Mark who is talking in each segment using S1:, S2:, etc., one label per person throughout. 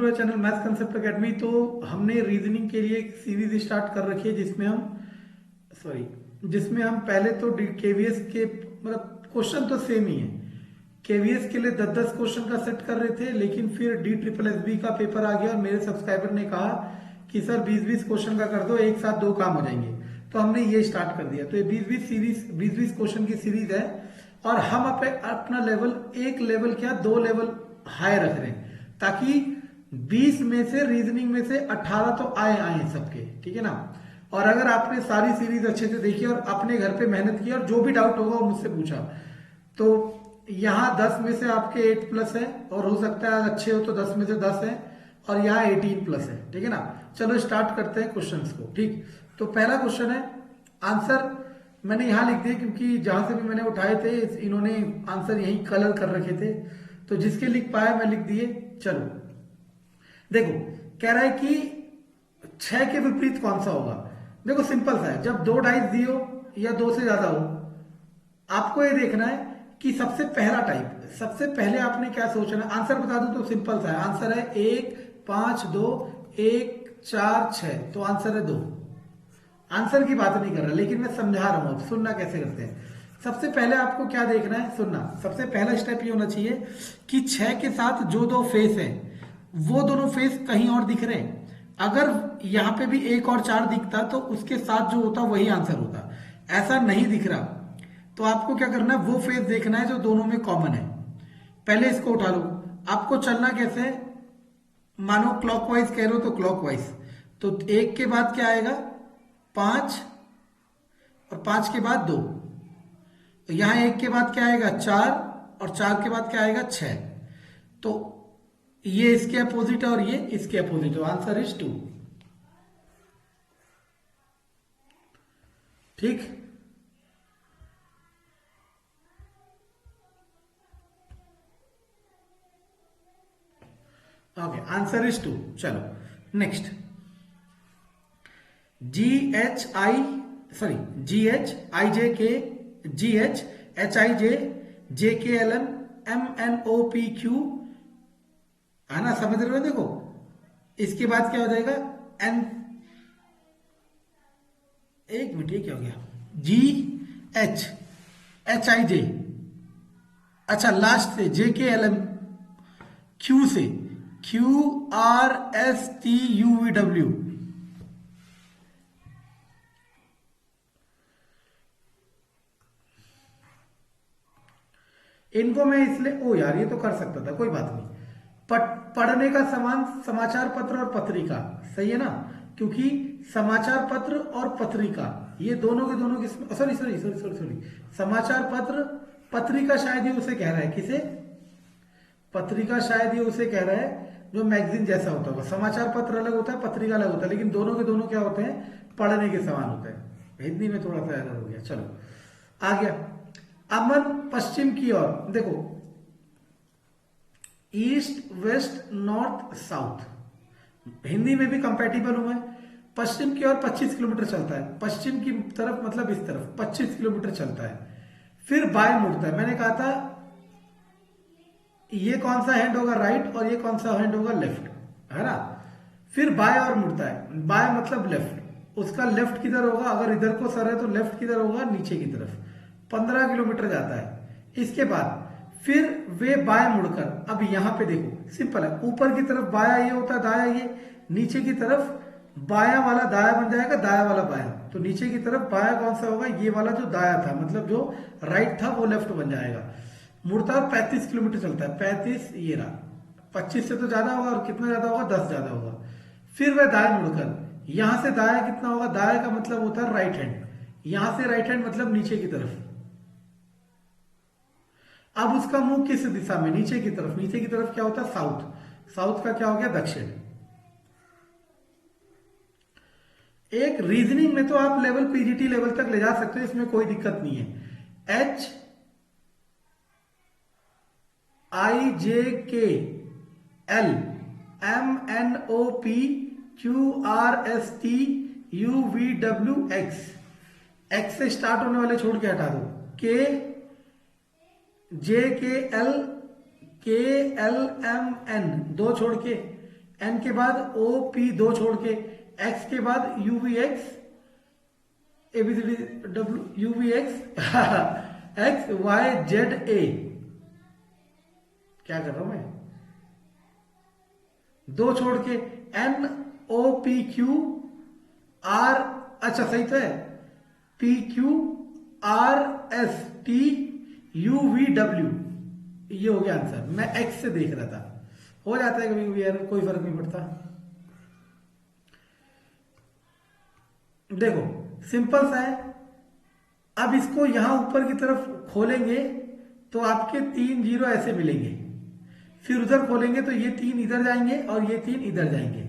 S1: To channel maths concept academy. तो हमने reasoning के लिए एक सीरीज स्टार्ट कर रखी है जिसमें हम पहले तो केवीएस के मतलब क्वेश्चन तो सेम ही है। केवीएस के लिए 10-10 क्वेश्चन का सेट कर रहे थे, लेकिन फिर DSSB का पेपर आ गया और मेरे सब्सक्राइबर ने कहा कि सर 20-20 क्वेश्चन का कर दो, एक साथ 2 काम हो जाएंगे। तो हमने ये स्टार्ट कर दिया। तो ये 20-20 क्वेश्चन की सीरीज है और हम अपना लेवल एक लेवल क्या 2 लेवल हाई रख रहे हैं, ताकि 20 में से रीजनिंग में से 18 तो आए सबके, ठीक है ना। और अगर आपने सारी सीरीज अच्छे से देखी और अपने घर पे मेहनत की और जो भी डाउट होगा वो मुझसे पूछा, तो यहाँ 10 में से आपके 8+ है और हो सकता है अच्छे हो तो 10 में से 10 है और यहाँ 18+ है, ठीक है ना। चलो स्टार्ट करते हैं क्वेश्चंस को। ठीक, तो पहला क्वेश्चन है, आंसर मैंने यहाँ लिख दिया क्योंकि जहां से भी मैंने उठाए थे इन्होंने आंसर यही कलर कर रखे थे, तो जिसके लिख पाया मैं लिख दिए। चलो देखो, कह रहा है कि 6 के विपरीत कौन सा होगा। देखो सिंपल सा है, जब 2 डाइस दियो या 2 से ज्यादा हो, आपको ये देखना है कि सबसे पहला टाइप, सबसे पहले आपने क्या सोचना। आंसर बता दूं तो सिंपल सा है, आंसर है 1 5 2 1 4 6, तो आंसर है 2। आंसर की बात नहीं कर रहा, लेकिन मैं समझा रहा हूं, सुनना कैसे करते हैं। सबसे पहले आपको क्या देखना है, सुनना। सबसे पहला स्टेप ये होना चाहिए कि 6 के साथ जो 2 फेस है वो दोनों फेस कहीं और दिख रहे हैं। अगर यहां पे भी 1 और 4 दिखता तो उसके साथ जो होता वही आंसर होता। ऐसा नहीं दिख रहा, तो आपको क्या करना है, वो फेस देखना है जो दोनों में कॉमन है। पहले इसको उठा लो। आपको चलना कैसे है, मानो क्लॉकवाइज कह रहे हो तो क्लॉकवाइज। तो 1 के बाद क्या आएगा 5 और 5 के बाद 2, तो यहां 1 के बाद क्या आएगा 4 और 4 के बाद क्या आएगा 6। तो ये इसके अपोजिट है और ये इसके अपोजिट है, आंसर इज 2। ठीक, ओके, आंसर इज 2। चलो नेक्स्ट, GHIJK है ना, समझ रहे हो। देखो इसके बाद क्या हो जाएगा एन, एक मिनट ये क्या हो गया, GHHIJ, अच्छा लास्ट से JKLM, Q से QRSTUVW। इनको मैं इसलिए, ओ यार ये तो कर सकता था, कोई बात नहीं। पढ़ने का समान समाचार पत्र और पत्रिका, सही है ना, क्योंकि समाचार पत्र और पत्रिका ये दोनों के दोनों की, सॉरी, समाचार पत्र, पत्रिका शायद ये उसे कह रहा है, किसे, पत्रिका शायद ये उसे कह रहा है जो मैगजीन जैसा होता होगा। समाचार पत्र अलग होता है, पत्रिका अलग होता है, लेकिन दोनों के दोनों क्या होते हैं, पढ़ने के समान होते हैं। हिंदी में थोड़ा सा एरर हो गया। चलो आ गया, अमन पश्चिम की ओर, देखो east west north south, Hindi में भी कंपैटिबल हुए। पश्चिम की ओर 25 किलोमीटर चलता है, पश्चिम की तरफ मतलब इस तरफ 25 किलोमीटर चलता है, फिर बाएं मुड़ता है। मैंने कहा था ये कौन सा हैंड होगा, राइट, और ये कौन सा हैंड होगा, लेफ्ट, है ना। फिर बाएं और मुड़ता है, बाएं मतलब लेफ्ट, उसका लेफ्ट किधर होगा, अगर इधर को सर है तो लेफ्ट किधर होगा, नीचे की तरफ। 15 किलोमीटर जाता है। इसके बाद फिर वे बाएं मुड़कर, अब यहां पे देखो सिंपल है, ऊपर की तरफ बाया ये होता है, दाया ये, नीचे की तरफ बाया वाला दाया बन जाएगा, दाया वाला बाया। तो नीचे की तरफ बाया कौन सा होगा, ये वाला जो दाया था, मतलब जो राइट था वो लेफ्ट बन जाएगा। मुड़ता है 35 किलोमीटर चलता है, 35 ये रहा, 25 से तो ज्यादा होगा, और कितना ज्यादा होगा, 10 ज्यादा होगा। फिर वह दाएं मुड़कर, यहां से दाया कितना होगा, दाया का मतलब होता है राइट हैंड, यहां से राइट हैंड मतलब नीचे की तरफ। अब उसका मुंह किस दिशा में, नीचे की तरफ, नीचे की तरफ क्या होता है, साउथ, साउथ का क्या हो गया, दक्षिण। एक रीजनिंग में तो आप लेवल पीजीटी लेवल तक ले जा सकते हो, इसमें कोई दिक्कत नहीं है। HIJKLMNOPQRSTUVWX, एक्स से स्टार्ट होने वाले छोड़ के हटा दो, के JKL KLMN, 2 छोड़ के एन के बाद ओ पी दो छोड़ के, एक्स के बाद U V X, ABCD W U V X X Y Z A. क्या कर रहा हूं मैं, दो छोड़ के N O P Q R, अच्छा सही तो है, P Q R S T U V W, ये हो गया आंसर। मैं एक्स से देख रहा था, हो जाता है कभी कभी यार, कोई फर्क नहीं पड़ता। देखो सिंपल सा है। अब इसको यहां ऊपर की तरफ खोलेंगे तो आपके 3 जीरो ऐसे मिलेंगे, फिर उधर खोलेंगे तो ये 3 इधर जाएंगे और ये 3 इधर जाएंगे।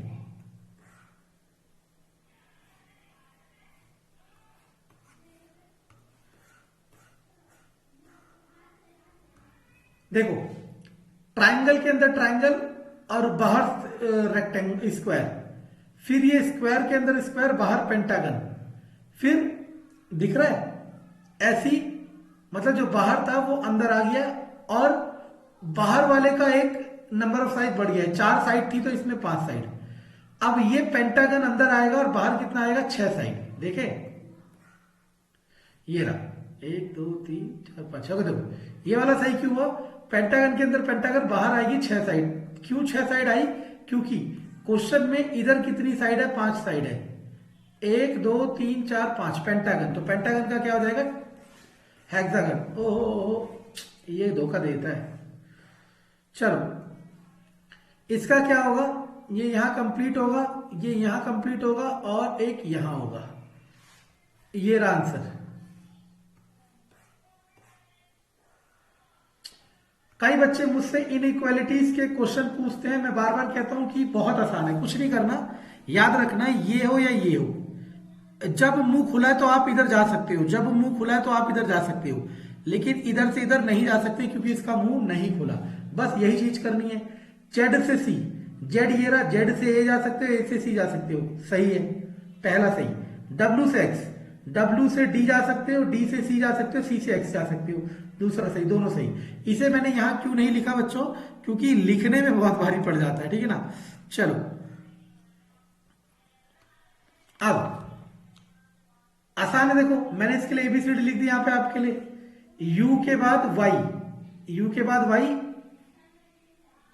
S1: देखो ट्रायंगल के अंदर ट्रायंगल और बाहर रेक्टेंगल स्क्वायर, फिर ये स्क्वायर के अंदर स्क्वायर, बाहर पेंटागन, फिर दिख रहा है ऐसी, मतलब जो बाहर था वो अंदर आ गया और बाहर वाले का एक नंबर ऑफ साइड बढ़ गया है। 4 साइड थी तो इसमें 5 साइड। अब ये पेंटागन अंदर आएगा और बाहर कितना आएगा, 6 साइड। देखे ये रहा 1 2 3 4 5 6। देखो ये वाला सही क्यों हुआ, पेंटागन के अंदर पेंटागन, बाहर आएगी 6 साइड। क्यों 6 साइड आई, क्योंकि क्वेश्चन में इधर कितनी साइड है, 5 साइड है। 1 2 3 4 5 पेंटागन, तो पेंटागन का क्या हो जाएगा, हेक्सागन। ओहो ये धोखा देता है। चलो इसका क्या होगा, ये यहां कंप्लीट होगा, ये यहां कंप्लीट होगा और एक यहां होगा। ये रहा आंसर। कई बच्चे मुझसे इनइक्वालिटीज के क्वेश्चन पूछते हैं, मैं बार बार कहता हूं कि बहुत आसान है, कुछ नहीं करना, याद रखना ये हो या ये हो, जब मुंह खुला है तो आप इधर जा सकते हो, जब मुंह खुला है तो आप इधर जा सकते हो, लेकिन इधर से इधर नहीं जा सकते क्योंकि इसका मुंह नहीं खुला। बस यही चीज करनी है। जेड से सी, जेड ये रहा, जेड से ए जा सकते हो, ए से सी जा सकते हो, सही है पहला सही। डब्ल्यू से एक्स, डब्ल्यू से डी जा सकते हो, डी से सी जा सकते हो, सी से एक्स जा सकते हो, दूसरा सही, दोनों सही। इसे मैंने यहां क्यों नहीं लिखा बच्चों, क्योंकि लिखने में बहुत भारी पड़ जाता है, ठीक है ना। चलो अब आसान है, देखो मैंने इसके लिए एबीसीडी लिख दी यहां पे आपके लिए। यू के बाद वाई, यू के बाद वाई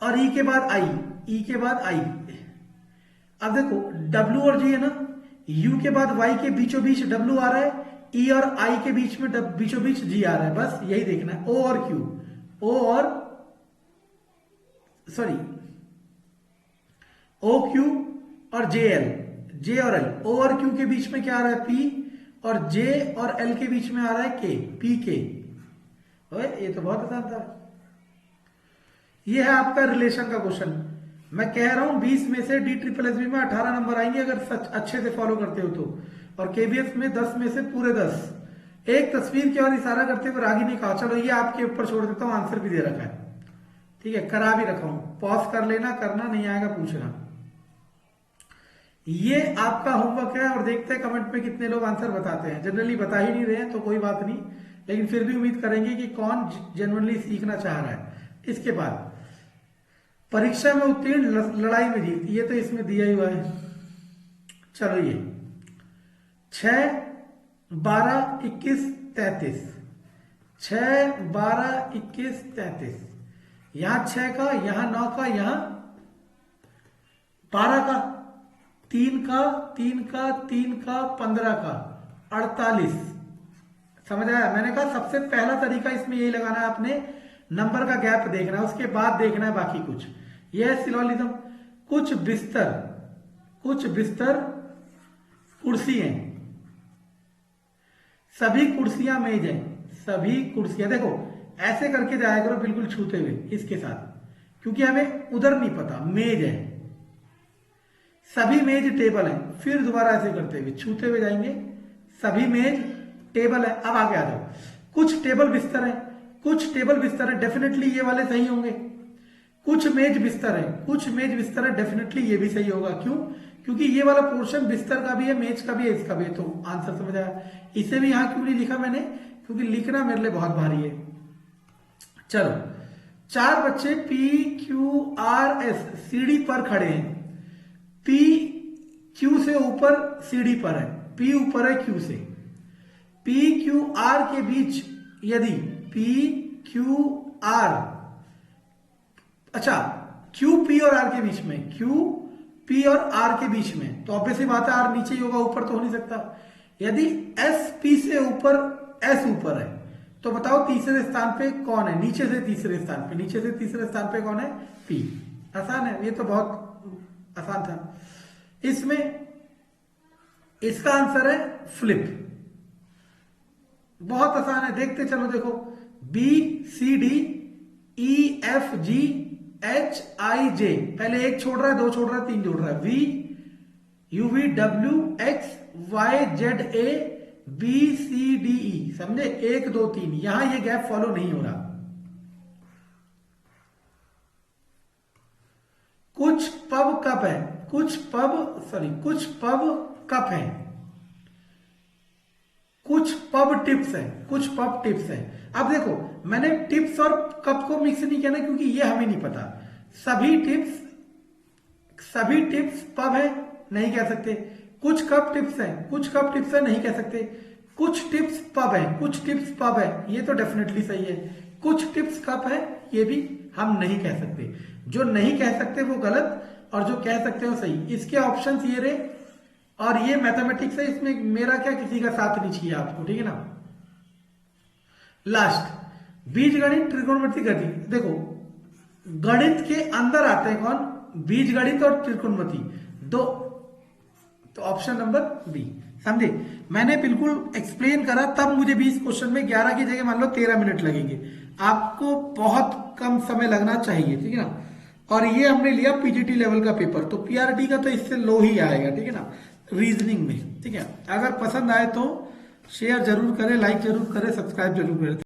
S1: और ई के बाद आई, ई के बाद आई। अब देखो डब्ल्यू और जी है ना, यू के बाद वाई के बीचों बीच डब्ल्यू आ रहा है, ई और आई के बीच में बीचों बीच जी आ रहा है, बस यही देखना है। ओ और क्यू, ओ और सॉरी ओ क्यू और जे एल, जे और एल, ओ और क्यू के बीच में क्या आ रहा है, पी, और जे और एल के बीच में आ रहा है के, पी के। ये तो बहुत आसान था। ये है आपका रिलेशन का क्वेश्चन। मैं कह रहा हूं 20 में से डी ट्रिपल एस बी में 18 नंबर आएंगे अगर सच अच्छे से फॉलो करते हो तो, और केबीएस में 10 में से पूरे 10। एक तस्वीर की ओर इशारा करते हुए रागी ने कहा, चलो ये आपके ऊपर छोड़ देता हूं, आंसर भी दे रखा है, ठीक है, करा भी रखा हूं, पॉज कर लेना, करना नहीं आएगा पूछना। ये आपका होमवर्क है और देखते हैं कमेंट में कितने लोग आंसर बताते हैं। जनरली बता ही नहीं रहे हैं तो कोई बात नहीं, लेकिन फिर भी उम्मीद करेंगे कि कौन जेन्युइनली सीखना चाह रहा है। इसके बाद परीक्षा में उत्तीर्ण लड़ाई में जीत, ये तो इसमें दिया ही हुआ है। चलो ये 6 12 21 33, 6 12 21 33, यहां 6 का, यहां 9 का, यहां 12 का, 3 का, 3 का, 3 का, 15 का, 48। समझ आया। मैंने कहा सबसे पहला तरीका इसमें यही लगाना है, आपने नंबर का गैप देखना है, उसके बाद देखना है बाकी कुछ। यह है सिलोजिज्म। कुछ बिस्तर कुर्सी हैं, सभी कुर्सियां मेज हैं, सभी कुर्सियां, देखो ऐसे करके जाया करो बिल्कुल छूते हुए इसके साथ, क्योंकि हमें उधर नहीं पता, मेज है, सभी मेज टेबल है, फिर दोबारा ऐसे करते हुए छूते हुए जाएंगे, सभी मेज टेबल है। अब आगे आ जाओ, कुछ टेबल बिस्तर है, कुछ टेबल बिस्तर है, डेफिनेटली ये वाले सही होंगे। कुछ मेज बिस्तर है, कुछ मेज बिस्तर है, डेफिनेटली ये भी सही होगा। क्यों, क्योंकि ये वाला पोर्शन बिस्तर का भी है, मेज का भी है, इसका भी है, तो आंसर समझ आया। इसे भी यहां क्यों नहीं लिखा मैंने, क्योंकि लिखना मेरे लिए बहुत भारी है। चलो 4 बच्चे पी क्यू आर एस सीढ़ी पर खड़े हैं, पी क्यू से ऊपर सीडी पर है, पी ऊपर है क्यू से, पी क्यू आर के बीच यदि पी क्यू आर, अच्छा क्यू पी और आर के बीच में, क्यू पी और आर के बीच में, तो ऑब्वियसली बात है आर नीचे ही होगा, ऊपर तो हो नहीं सकता। यदि एस पी से ऊपर एस ऊपर है तो बताओ तीसरे स्थान पे कौन है, नीचे से तीसरे स्थान पे, नीचे से तीसरे स्थान पे कौन है, पी। आसान है, ये तो बहुत आसान था। इसमें इसका आंसर है फ्लिप, बहुत आसान है, देखते चलो देखो, B C D E F G H I J, पहले एक छोड़ रहा है, दो छोड़ रहा है, तीन जोड़ रहा है, V U V W X Y Z A B C D E, समझे, एक दो तीन, यहां ये गैप फॉलो नहीं हो रहा। कुछ पब कप है, कुछ पब कप है, कुछ पब टिप्स है, कुछ पब टिप्स है। अब देखो मैंने टिप्स और कप को मिक्स नहीं किया ना, क्योंकि ये हमें नहीं पता। सभी टिप्स पब है, नहीं कह सकते। कुछ कप टिप्स है, कुछ कप टिप्स है, नहीं कह सकते। कुछ टिप्स पब है, कुछ टिप्स पब है, ये तो डेफिनेटली सही है। कुछ टिप्स कप है, ये भी हम नहीं कह सकते। जो नहीं कह सकते वो गलत, और जो कह सकते हो सही। इसके ऑप्शंस ये रहे, और ये मैथमेटिक्स है, इसमें मेरा क्या किसी का साथ नहीं चाहिए आपको, ठीक है ना। लास्ट बीजगणित त्रिकोणमिति गति, देखो गणित के अंदर आते हैं कौन, बीजगणित और त्रिकोणमिति दो, तो ऑप्शन नंबर बी, समझे। मैंने बिल्कुल एक्सप्लेन करा, तब मुझे 20 क्वेश्चन में 11 की जगह मान लो 13 मिनट लगेंगे। आपको बहुत कम समय लगना चाहिए, ठीक है ना। और ये हमने लिया पीजीटी लेवल का पेपर, तो पीआरटी का तो इससे लो ही आएगा, ठीक है ना, रीजनिंग में, ठीक है। अगर पसंद आए तो शेयर जरूर करें, लाइक जरूर करें, सब्सक्राइब जरूर करें।